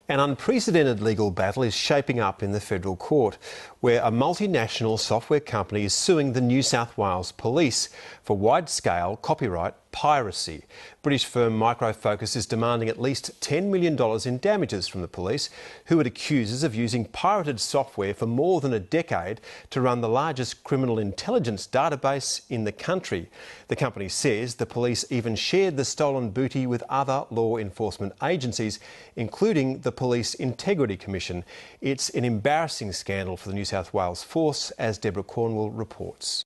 An unprecedented legal battle is shaping up in the federal court, where a multinational software company is suing the New South Wales Police for wide-scale copyright piracy. British firm Micro Focus is demanding at least $10 million in damages from the police, who it accuses of using pirated software for more than a decade to run the largest criminal intelligence database in the country. The company says the police even shared the stolen booty with other law enforcement agencies, including the Police Integrity Commission. It's an embarrassing scandal for the New South Wales Force, as Deborah Cornwell reports.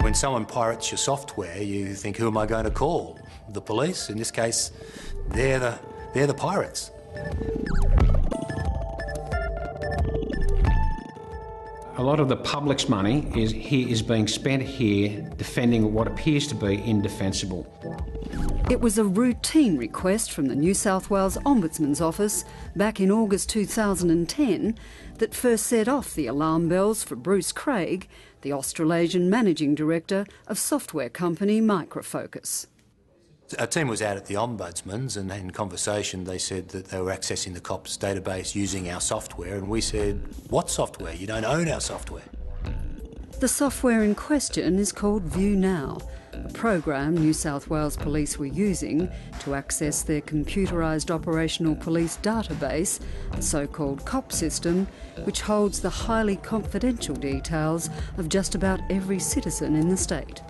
When someone pirates your software, you think, who am I going to call? The police? In this case, they're the pirates. A lot of the public's money is being spent here defending what appears to be indefensible. It was a routine request from the New South Wales Ombudsman's office back in August 2010 that first set off the alarm bells for Bruce Craig, the Australasian managing director of software company Micro Focus. Our team was out at the Ombudsman's, and in conversation they said that they were accessing the COPS database using our software, and we said, what software? You don't own our software. The software in question is called ViewNow, a program New South Wales Police were using to access their computerised operational police database, the so-called COPS system, which holds the highly confidential details of just about every citizen in the state.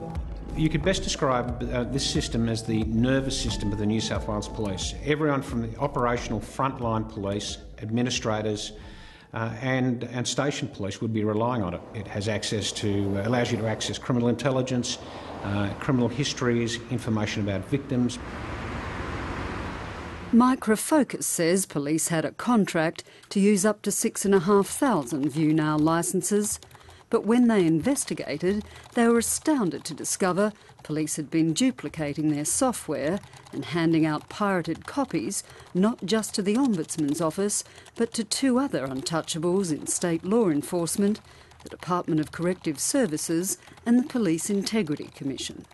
You could best describe this system as the nervous system of the New South Wales Police. Everyone from the operational frontline police, administrators and station police would be relying on it. It has access to, allows you to access criminal intelligence, criminal histories, information about victims. Micro Focus says police had a contract to use up to 6,500 ViewNow licences, but when they investigated, they were astounded to discover police had been duplicating their software and handing out pirated copies not just to the Ombudsman's office, but to two other untouchables in state law enforcement, the Department of Corrective Services and the Police Integrity Commission.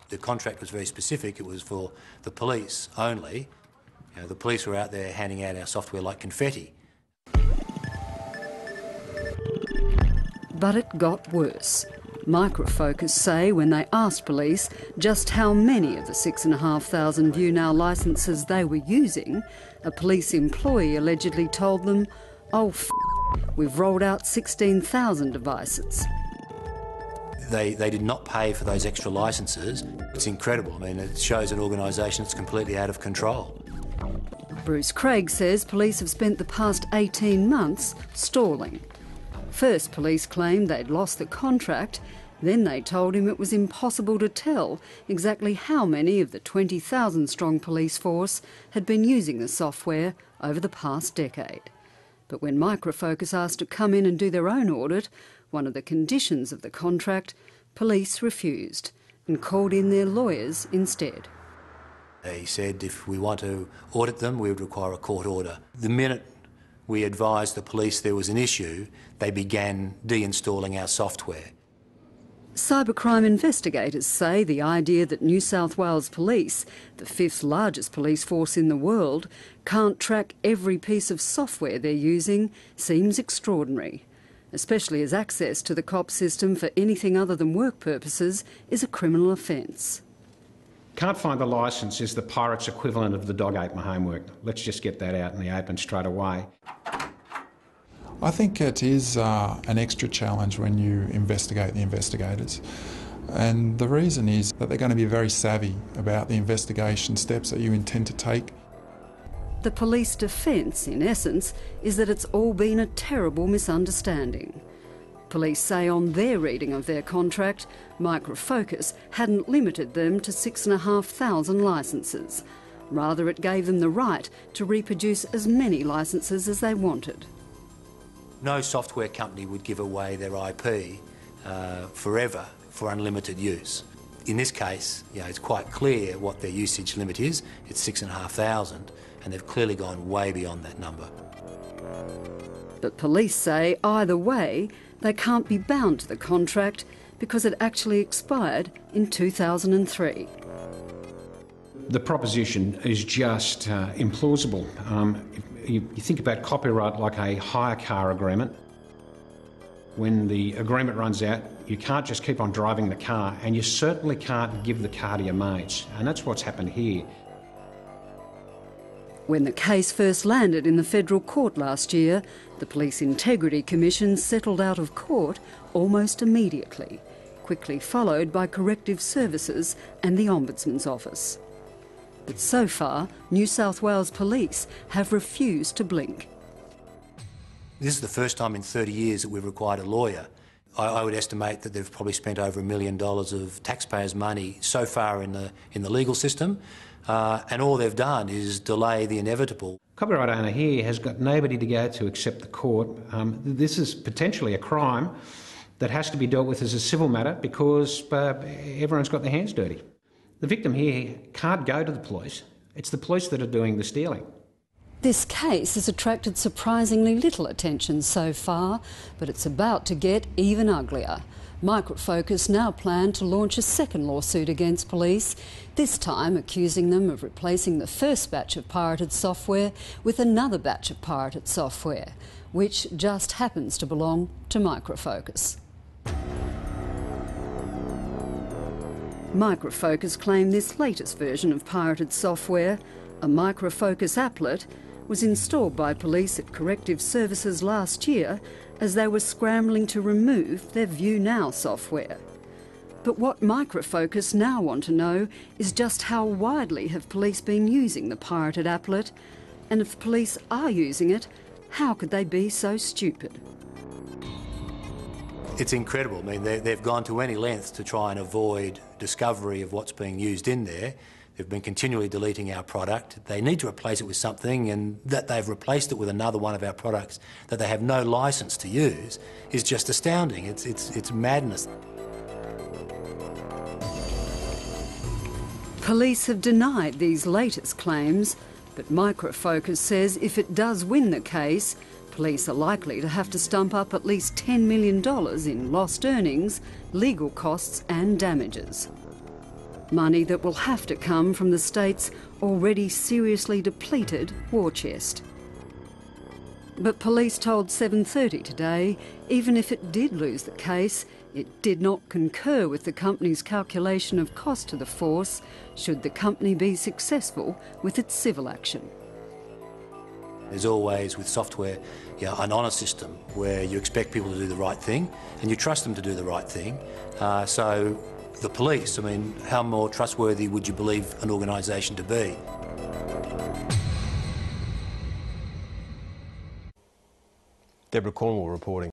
The contract was very specific. It was for the police only. You know, the police were out there handing out our software like confetti. But it got worse. Micro Focus say when they asked police just how many of the 6,500 ViewNow licences they were using, a police employee allegedly told them, "Oh, we've rolled out 16,000 devices." They did not pay for those extra licences. It's incredible. I mean, it shows an organisation that's completely out of control. Bruce Craig says police have spent the past 18 months stalling. First, police claimed they'd lost the contract. Then they told him it was impossible to tell exactly how many of the 20,000-strong police force had been using the software over the past decade. But when Micro Focus asked to come in and do their own audit, one of the conditions of the contract, police refused and called in their lawyers instead. He said if we want to audit them, we would require a court order. The minute we advised the police there was an issue, they began deinstalling our software. Cybercrime investigators say the idea that New South Wales Police, the fifth largest police force in the world, can't track every piece of software they're using seems extraordinary, especially as access to the COPS system for anything other than work purposes is a criminal offence. Can't find the licence is the pirate's equivalent of the dog ate my homework. Let's just get that out in the open straight away. I think it is an extra challenge when you investigate the investigators. And the reason is that they're going to be very savvy about the investigation steps that you intend to take. The police defence, in essence, is that it's all been a terrible misunderstanding. Police say on their reading of their contract, Micro Focus hadn't limited them to 6,500 licences. Rather, it gave them the right to reproduce as many licences as they wanted. No software company would give away their IP forever for unlimited use. In this case, you know, it's quite clear what their usage limit is. It's 6,500, and they've clearly gone way beyond that number. But police say either way, they can't be bound to the contract because it actually expired in 2003. The proposition is just implausible. You think about copyright like a hire car agreement. When the agreement runs out, you can't just keep on driving the car, and you certainly can't give the car to your mates, and that's what's happened here. When the case first landed in the federal court last year, the Police Integrity Commission settled out of court almost immediately, quickly followed by Corrective Services and the Ombudsman's office. But so far, New South Wales Police have refused to blink. This is the first time in 30 years that we've required a lawyer. I would estimate that they've probably spent over $1 million of taxpayers' money so far in the legal system, and all they've done is delay the inevitable. Copyright owner here has got nobody to go to except the court. This is potentially a crime that has to be dealt with as a civil matter because everyone's got their hands dirty. The victim here can't go to the police. It's the police that are doing the stealing. This case has attracted surprisingly little attention so far, but it's about to get even uglier. Micro Focus now plan to launch a second lawsuit against police, this time accusing them of replacing the first batch of pirated software with another batch of pirated software, which just happens to belong to Micro Focus. Micro Focus claim this latest version of pirated software, a Micro Focus applet, was installed by police at Corrective Services last year as they were scrambling to remove their ViewNow software. But what Micro Focus now want to know is just how widely have police been using the pirated applet, and if police are using it, how could they be so stupid? It's incredible. I mean, they've gone to any lengths to try and avoid discovery of what's being used in there. They've been continually deleting our product. They need to replace it with something, and that they've replaced it with another one of our products that they have no licence to use is just astounding. It's madness. Police have denied these latest claims, but Micro Focus says if it does win the case, police are likely to have to stump up at least $10 million in lost earnings, legal costs and damages. Money that will have to come from the state's already seriously depleted war chest. But police told 7:30 today, even if it did lose the case, it did not concur with the company's calculation of cost to the force should the company be successful with its civil action. There's always, with software, an honour system where you expect people to do the right thing and you trust them to do the right thing. So the police, I mean, how more trustworthy would you believe an organisation to be? Deborah Cornwall reporting.